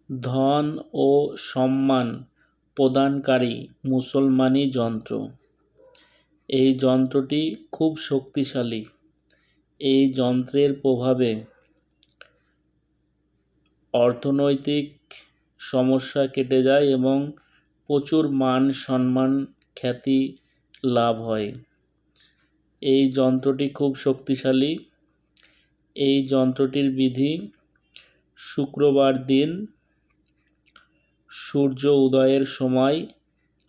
ধন ও সম্মান প্রদানকারী মুসলমানি যন্ত্র। এই যন্ত্রটি খুব শক্তিশালী। এই যন্ত্রের প্রভাবে অর্থনৈতিক সমস্যা কেটে যায় এবং প্রচুর মান সম্মান খ্যাতি লাভ হয়। এই যন্ত্রটি খুব শক্তিশালী। এই যন্ত্রটির বিধি: শুক্রবার দিন সূর্য উদয়ের সময়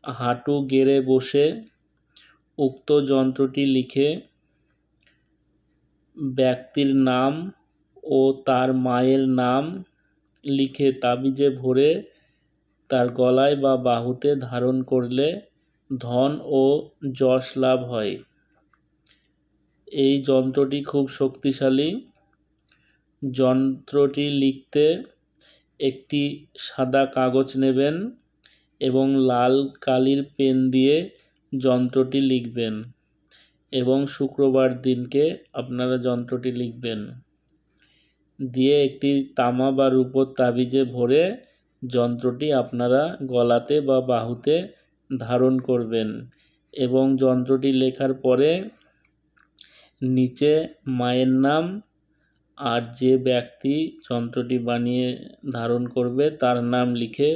হাঁটু গেড়ে বসে উক্ত যন্ত্রটি লিখে ব্যক্তির নাম ও তার মায়ের নাম লিখে তাবিজে ভরে তার গলায় বা বাহুতে ধারণ করলে ধন ও যশ লাভ হয়। এই যন্ত্রটি খুব শক্তিশালী। যন্ত্রটি লিখতে একটি সাদা কাগজ নেবেন এবং লাল কালির পেন দিয়ে যন্ত্রটি লিখবেন এবং শুক্রবার দিনকে আপনারা যন্ত্রটি লিখবেন। দিয়ে একটি তামা বা রূপোর তাবিজে ভরে যন্ত্রটি আপনারা গলাতে বা বাহুতে ধারণ করবেন এবং যন্ত্রটি লেখার পরে নিচে মায়ের নাম আর যে ব্যক্তি যন্ত্রটি বানিয়ে ধারণ করবে তার নাম লিখে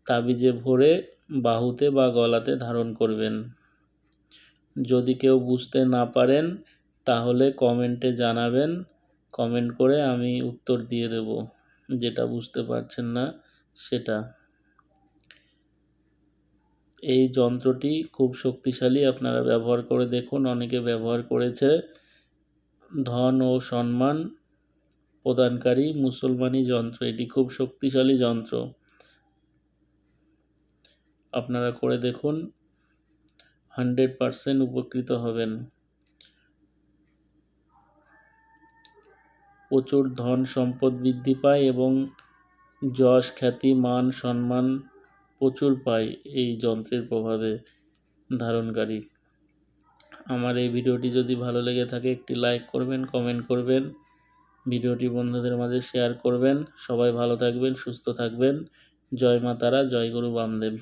তাবিজে ভরে বাহুতে বা গলাতে ধারণ করবেন। যদি কেউ বুঝতে না পারেন তাহলে কমেন্টে জানাবেন। কমেন্ট করে আমি উত্তর দিয়ে দেব যেটা বুঝতে পারছেন না সেটা। এই যন্ত্রটি খুব শক্তিশালী, আপনারা ব্যবহার করে দেখুন। অনেকে ব্যবহার করেছে। ধন ও সম্মান প্রদানকারী মুসলমানি যন্ত্র। এটি খুব শক্তিশালী যন্ত্র, আপনারা করে দেখুন, 100% উপকৃত হবেন। প্রচুর ধন সম্পদ বৃদ্ধি পায় এবং যশ খ্যাতি মান সম্মান প্রচুর পায় এই যন্ত্রের প্রভাবে ধারণকারী। আমার এই ভিডিওটি যদি ভালো লেগে থাকে একটি লাইক করবেন, কমেন্ট করবেন, ভিডিওটি বন্ধুদের মাঝে শেয়ার করবেন। সবাই ভালো থাকবেন, সুস্থ থাকবেন। জয় মা তারা, জয় গুরু বামদেব।